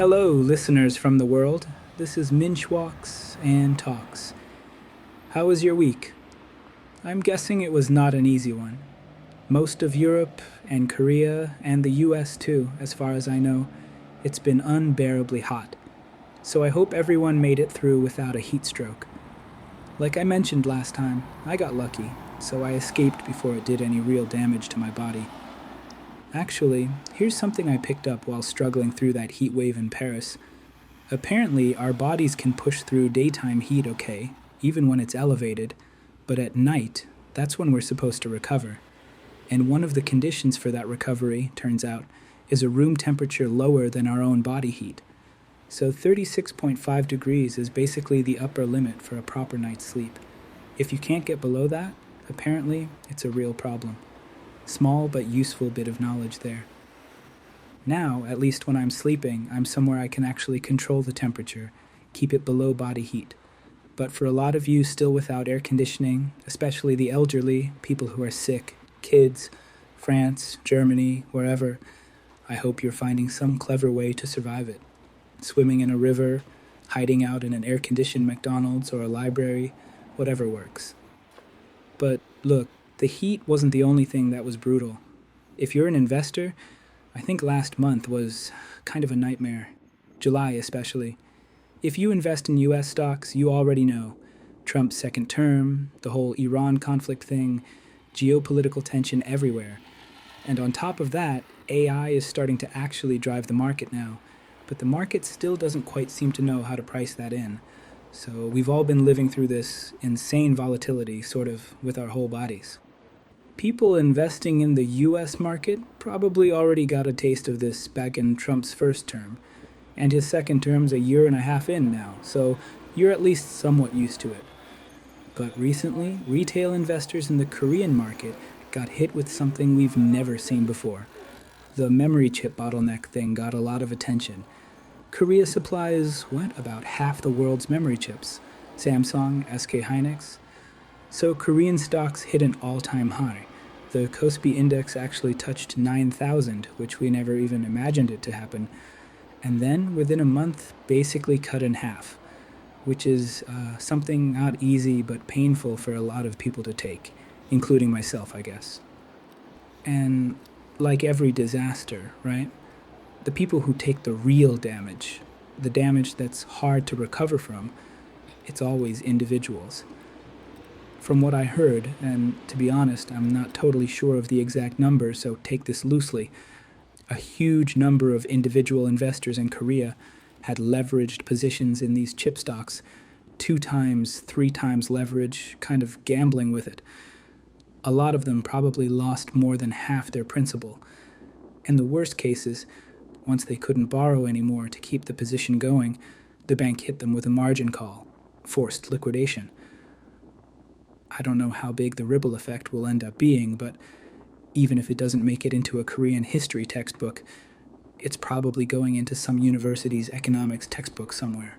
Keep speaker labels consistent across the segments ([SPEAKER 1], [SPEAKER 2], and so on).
[SPEAKER 1] Hello, listeners from the world. This is Minch Walks and Talks. How was your week? I'm guessing it was not an easy one. Most of Europe and Korea and the US too, as far as I know, it's been unbearably hot. So I hope everyone made it through without a heat stroke. Like I mentioned last time, I got lucky, so I escaped before it did any real damage to my body. Actually, here's something I picked up while struggling through that heat wave in Paris. Apparently, our bodies can push through daytime heat okay, even when it's elevated, but at night, that's when we're supposed to recover. And one of the conditions for that recovery, turns out, is a room temperature lower than our own body heat. So 36.5 degrees is basically the upper limit for a proper night's sleep. If you can't get below that, apparently, it's a real problem. Small but useful bit of knowledge there. Now, at least when I'm sleeping, I'm somewhere I can actually control the temperature, keep it below body heat. But for a lot of you still without air conditioning, especially the elderly, people who are sick, kids, France, Germany, wherever, I hope you're finding some clever way to survive it. Swimming in a river, hiding out in an air-conditioned McDonald's or a library, whatever works. But look, the heat wasn't the only thing that was brutal. If you're an investor, I think last month was kind of a nightmare. July especially. If you invest in US stocks, you already know. Trump's second term, the whole Iran conflict thing, geopolitical tension everywhere. And on top of that, AI is starting to actually drive the market now. But the market still doesn't quite seem to know how to price that in. So we've all been living through this insane volatility, sort of, with our whole bodies. People investing in the US market probably already got a taste of this back in Trump's first term, and his second term's a year and a half in now, so you're at least somewhat used to it. But recently, retail investors in the Korean market got hit with something we've never seen before. The memory chip bottleneck thing got a lot of attention. Korea supplies, about half the world's memory chips. Samsung, SK Hynix. So Korean stocks hit an all-time high. The Kospi index actually touched 9,000, which we never even imagined it to happen. And then, within a month, basically cut in half, which is something not easy but painful for a lot of people to take, including myself, I guess. And like every disaster, right? The people who take the real damage, the damage that's hard to recover from, it's always individuals. From what I heard, and to be honest, I'm not totally sure of the exact number, so take this loosely, a huge number of individual investors in Korea had leveraged positions in these chip stocks, 2 times, 3 times leverage, kind of gambling with it. A lot of them probably lost more than half their principal. In the worst cases, once they couldn't borrow anymore to keep the position going, the bank hit them with a margin call, forced liquidation. I don't know how big the ripple effect will end up being, but even if it doesn't make it into a Korean history textbook, it's probably going into some university's economics textbook somewhere.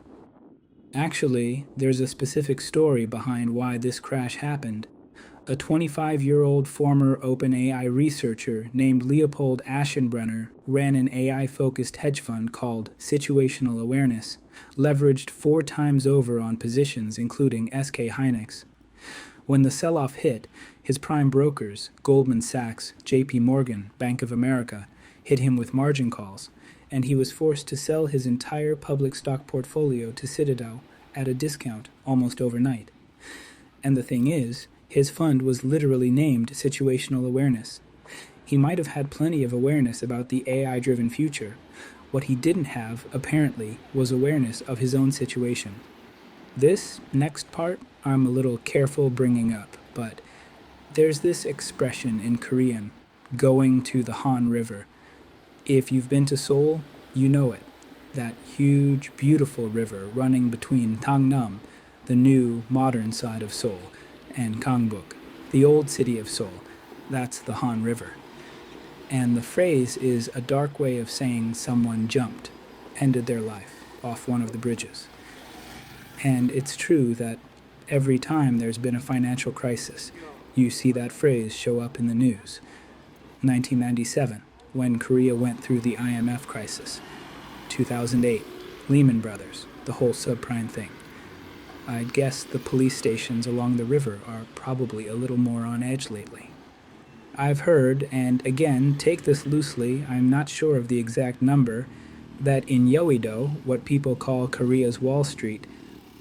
[SPEAKER 1] Actually, there's a specific story behind why this crash happened. A 25-year-old former OpenAI researcher named Leopold Aschenbrenner ran an AI-focused hedge fund called Situational Awareness, leveraged 4 times over on positions including SK Hynix. When the sell-off hit, his prime brokers, Goldman Sachs, JP Morgan, Bank of America, hit him with margin calls, and he was forced to sell his entire public stock portfolio to Citadel at a discount almost overnight. And the thing is, his fund was literally named Situational Awareness. He might have had plenty of awareness about the AI-driven future. What he didn't have, apparently, was awareness of his own situation. This next part, I'm a little careful bringing up, but there's this expression in Korean, going to the Han River. If you've been to Seoul, you know it. That huge, beautiful river running between Gangnam, the new, modern side of Seoul, and Gangbuk, the old city of Seoul. That's the Han River. And the phrase is a dark way of saying someone jumped, ended their life, off one of the bridges. And it's true that every time there's been a financial crisis, you see that phrase show up in the news. 1997, when Korea went through the IMF crisis. 2008, Lehman Brothers, the whole subprime thing. I'd guess the police stations along the river are probably a little more on edge lately. I've heard, and again, take this loosely, I'm not sure of the exact number, that in Yeouido, what people call Korea's Wall Street,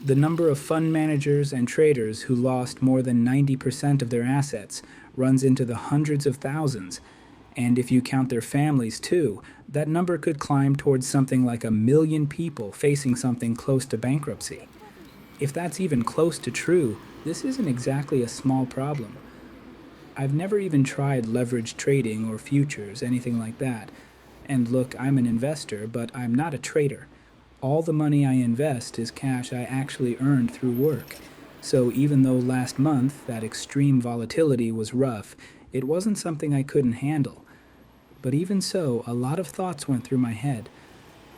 [SPEAKER 1] the number of fund managers and traders who lost more than 90% of their assets runs into the hundreds of thousands, and if you count their families too, that number could climb towards something like 1 million people facing something close to bankruptcy. If that's even close to true, this isn't exactly a small problem. I've never even tried leveraged trading or futures, anything like that. And look, I'm an investor, but I'm not a trader. All the money I invest is cash I actually earned through work. So even though last month that extreme volatility was rough, it wasn't something I couldn't handle. But even so, a lot of thoughts went through my head.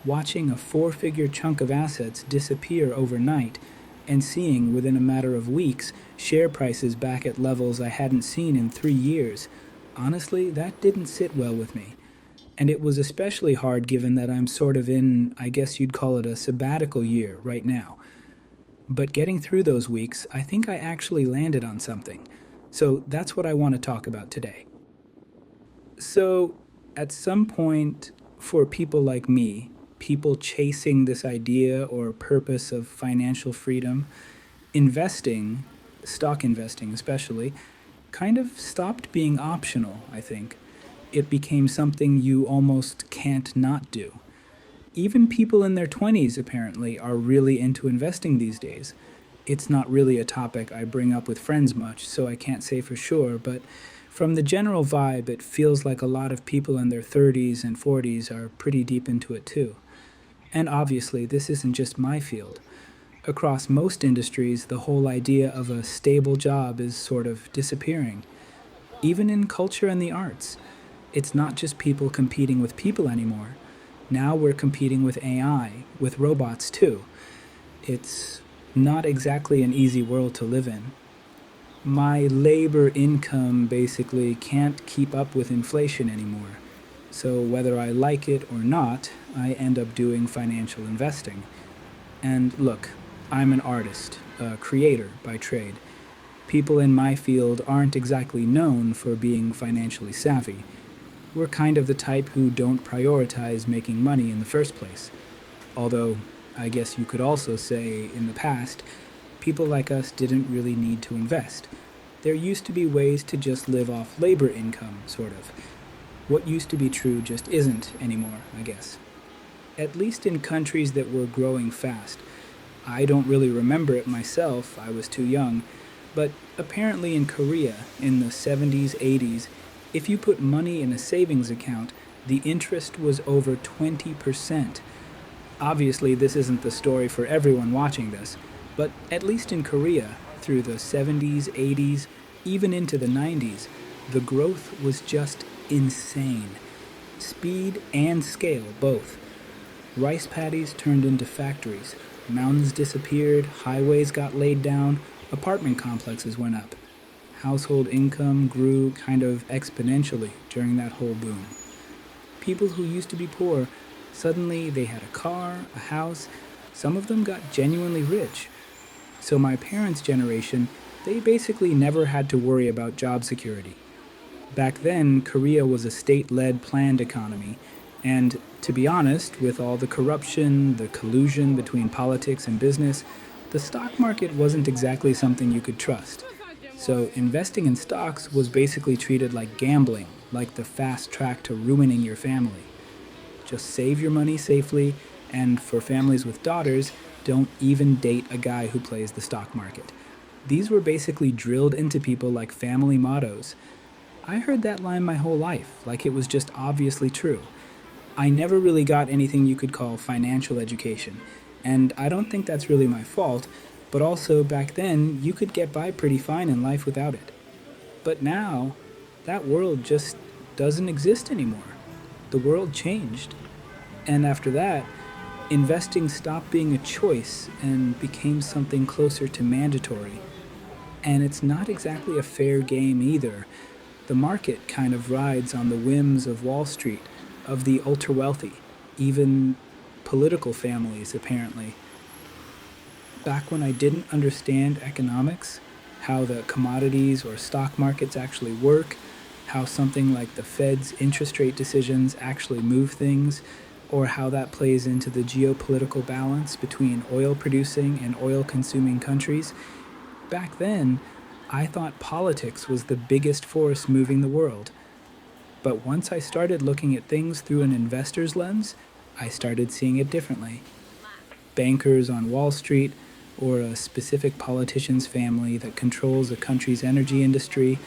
[SPEAKER 1] Watching a 4-figure chunk of assets disappear overnight, and seeing within a matter of weeks share prices back at levels I hadn't seen in 3 years, honestly, that didn't sit well with me. And it was especially hard given that I'm sort of in, I guess you'd call it a sabbatical year right now. But getting through those weeks, I think I actually landed on something. So that's what I want to talk about today. So, at some point, for people like me, people chasing this idea or purpose of financial freedom, investing, stock investing especially, kind of stopped being optional, I think. It became something you almost can't not do. Even people in their 20s, apparently, are really into investing these days. It's not really a topic I bring up with friends much, so I can't say for sure, but from the general vibe, it feels like a lot of people in their 30s and 40s are pretty deep into it too. And obviously, this isn't just my field. Across most industries, the whole idea of a stable job is sort of disappearing. Even in culture and the arts. It's not just people competing with people anymore. Now we're competing with AI, with robots too. It's not exactly an easy world to live in. My labor income basically can't keep up with inflation anymore. So whether I like it or not, I end up doing financial investing. And look, I'm an artist, a creator by trade. People in my field aren't exactly known for being financially savvy. We're kind of the type who don't prioritize making money in the first place. Although, I guess you could also say, in the past, people like us didn't really need to invest. There used to be ways to just live off labor income, sort of. What used to be true just isn't anymore, I guess. At least in countries that were growing fast. I don't really remember it myself, I was too young, but apparently in Korea, in the 70s, 80s, if you put money in a savings account, the interest was over 20%. Obviously, this isn't the story for everyone watching this, but at least in Korea, through the 70s, 80s, even into the 90s, the growth was just insane. Speed and scale, both. Rice paddies turned into factories, mountains disappeared, highways got laid down, apartment complexes went up. Household income grew kind of exponentially during that whole boom. People who used to be poor, suddenly they had a car, a house, some of them got genuinely rich. So my parents' generation, they basically never had to worry about job security. Back then, Korea was a state-led planned economy, and to be honest, with all the corruption, the collusion between politics and business, the stock market wasn't exactly something you could trust. So investing in stocks was basically treated like gambling, like the fast track to ruining your family. Just save your money safely, and for families with daughters, don't even date a guy who plays the stock market. These were basically drilled into people like family mottos. I heard that line my whole life, like it was just obviously true. I never really got anything you could call financial education, and I don't think that's really my fault, but also back then you could get by pretty fine in life without it. But now, that world just doesn't exist anymore. The world changed. And after that, investing stopped being a choice and became something closer to mandatory. And it's not exactly a fair game either. The market kind of rides on the whims of Wall Street, of the ultra-wealthy, even political families, apparently. Back when I didn't understand economics, how the commodities or stock markets actually work, how something like the Fed's interest rate decisions actually move things, or how that plays into the geopolitical balance between oil producing and oil consuming countries, back then, I thought politics was the biggest force moving the world. But once I started looking at things through an investor's lens, I started seeing it differently. Bankers on Wall Street, or a specific politician's family that controls a country's energy industry,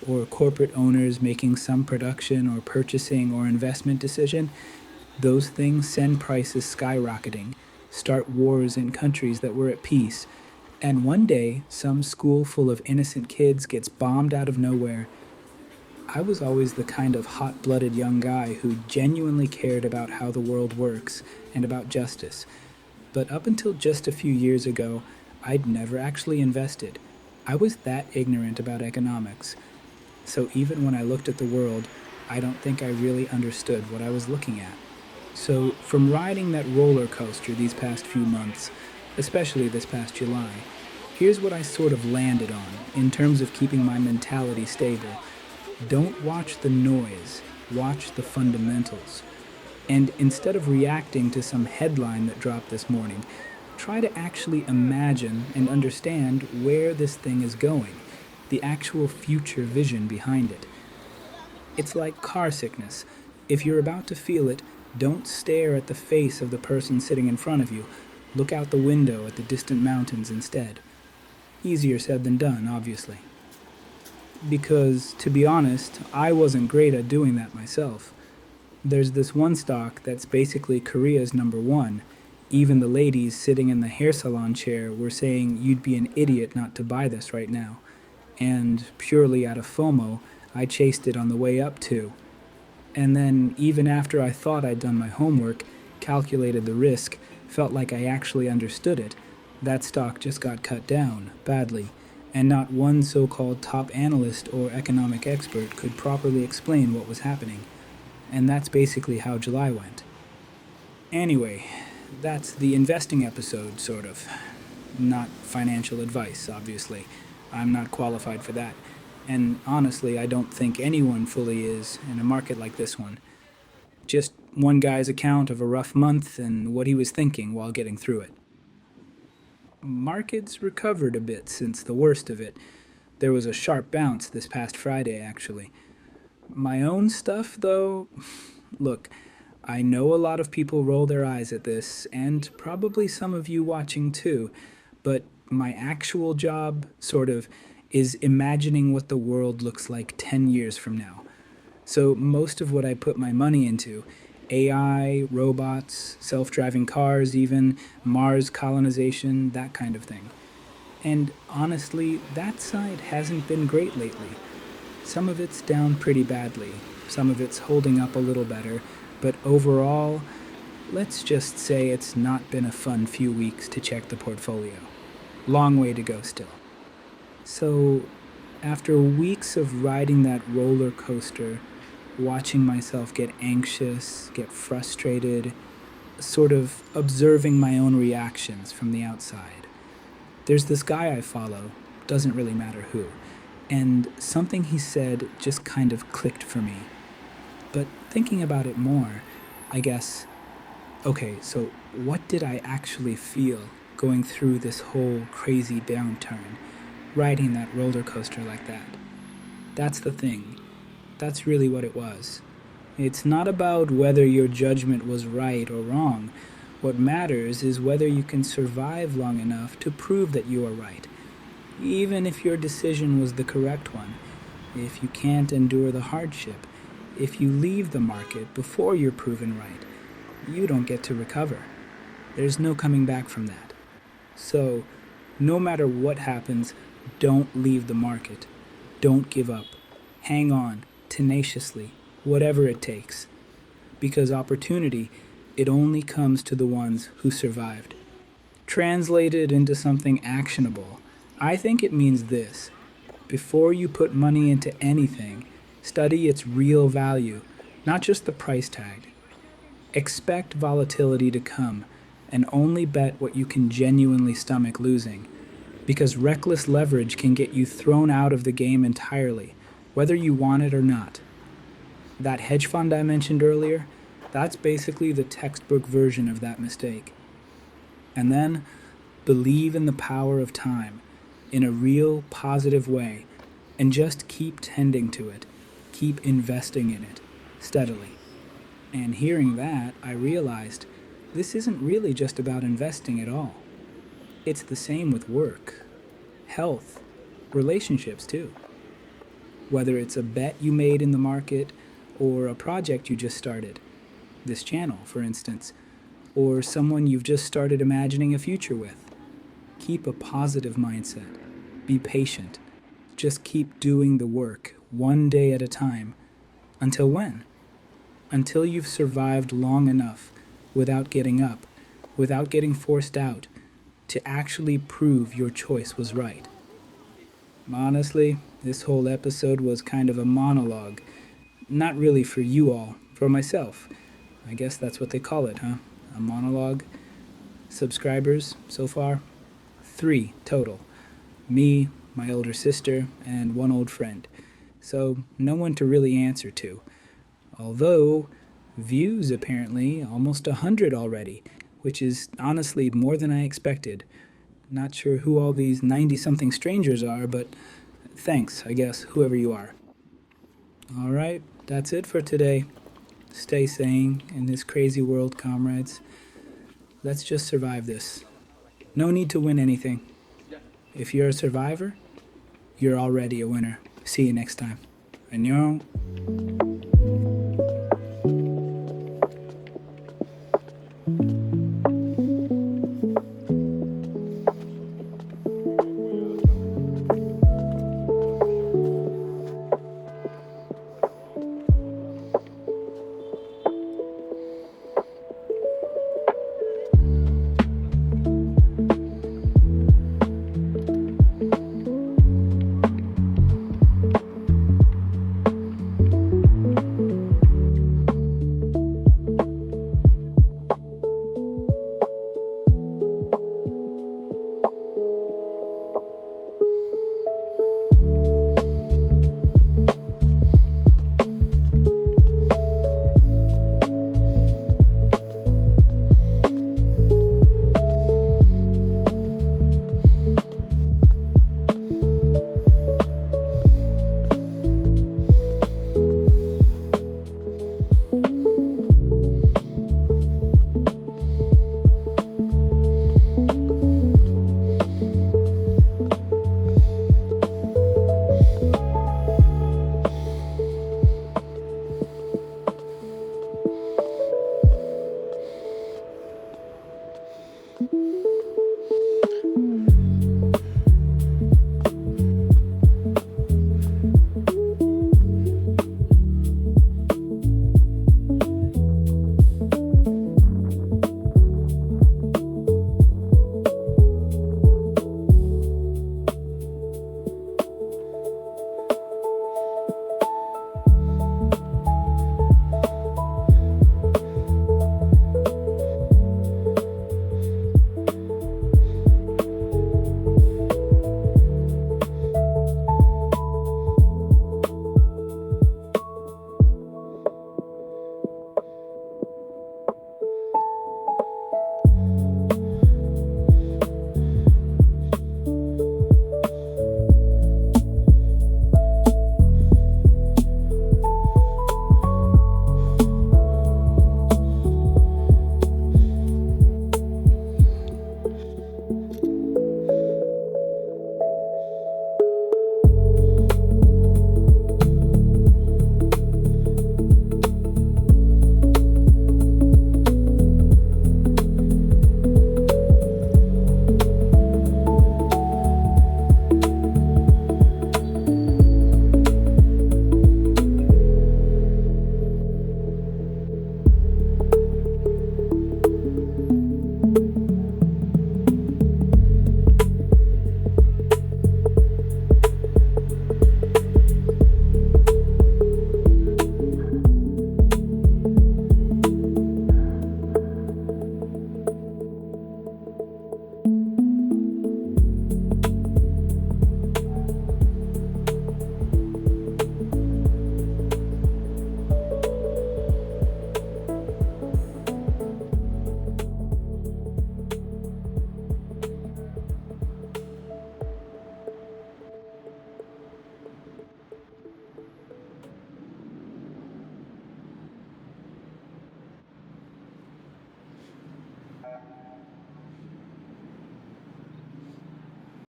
[SPEAKER 1] or corporate owners making some production or purchasing or investment decision, those things send prices skyrocketing, start wars in countries that were at peace, and one day some school full of innocent kids gets bombed out of nowhere. I was always the kind of hot-blooded young guy who genuinely cared about how the world works and about justice. But up until just a few years ago, I'd never actually invested. I was that ignorant about economics. So even when I looked at the world, I don't think I really understood what I was looking at. So from riding that roller coaster these past few months, especially this past July, here's what I sort of landed on in terms of keeping my mentality stable. Don't watch the noise, watch the fundamentals. And instead of reacting to some headline that dropped this morning, try to actually imagine and understand where this thing is going, the actual future vision behind it. It's like car sickness. If you're about to feel it, don't stare at the face of the person sitting in front of you. Look out the window at the distant mountains instead. Easier said than done, obviously. Because, to be honest, I wasn't great at doing that myself. There's this one stock that's basically Korea's number one. Even the ladies sitting in the hair salon chair were saying you'd be an idiot not to buy this right now. And purely out of FOMO, I chased it on the way up too. And then, even after I thought I'd done my homework, calculated the risk, felt like I actually understood it, that stock just got cut down, badly, and not one so-called top analyst or economic expert could properly explain what was happening. And that's basically how July went. Anyway, that's the investing episode, sort of. Not financial advice, obviously. I'm not qualified for that. And honestly, I don't think anyone fully is in a market like this one. Just one guy's account of a rough month and what he was thinking while getting through it. Markets recovered a bit since the worst of it. There was a sharp bounce this past Friday, actually. My own stuff, though, look, I know a lot of people roll their eyes at this, and probably some of you watching too, but my actual job, sort of, is imagining what the world looks like 10 years from now. So most of what I put my money into, AI, robots, self-driving cars even, Mars colonization, that kind of thing. And honestly, that side hasn't been great lately. Some of it's down pretty badly, some of it's holding up a little better, but overall, let's just say it's not been a fun few weeks to check the portfolio. Long way to go still. So, after weeks of riding that roller coaster, watching myself get anxious, get frustrated, sort of observing my own reactions from the outside, there's this guy I follow, doesn't really matter who, and something he said just kind of clicked for me. But thinking about it more, I guess, okay, so what did I actually feel going through this whole crazy downturn, riding that roller coaster like that? That's the thing. That's really what it was. It's not about whether your judgment was right or wrong. What matters is whether you can survive long enough to prove that you are right. Even if your decision was the correct one, if you can't endure the hardship, if you leave the market before you're proven right, you don't get to recover. There's no coming back from that. So, no matter what happens, don't leave the market. Don't give up. Hang on, tenaciously, whatever it takes. Because opportunity, it only comes to the ones who survived. Translated into something actionable, I think it means this. Before you put money into anything, study its real value, not just the price tag. Expect volatility to come and only bet what you can genuinely stomach losing, because reckless leverage can get you thrown out of the game entirely, whether you want it or not. That hedge fund I mentioned earlier, that's basically the textbook version of that mistake. And then, believe in the power of time in a real, positive way, and just keep tending to it. Keep investing in it, steadily. And hearing that, I realized this isn't really just about investing at all. It's the same with work, health, relationships too. Whether it's a bet you made in the market or a project you just started, this channel, for instance, or someone you've just started imagining a future with. Keep a positive mindset. Be patient. Just keep doing the work, one day at a time. Until when? Until you've survived long enough without getting up, without getting forced out, to actually prove your choice was right. Honestly, this whole episode was kind of a monologue. Not really for you all, for myself. I guess that's what they call it, huh? A monologue. Subscribers so far? 3 total. Me, my older sister, and one old friend. So no one to really answer to. Although, views apparently almost 100 already, which is honestly more than I expected. Not sure who all these 90-something strangers are, but thanks, I guess, whoever you are. Alright, that's it for today. Stay sane in this crazy world, comrades. Let's just survive this. No need to win anything. If you're a survivor, you're already a winner. See you next time. Annyeong.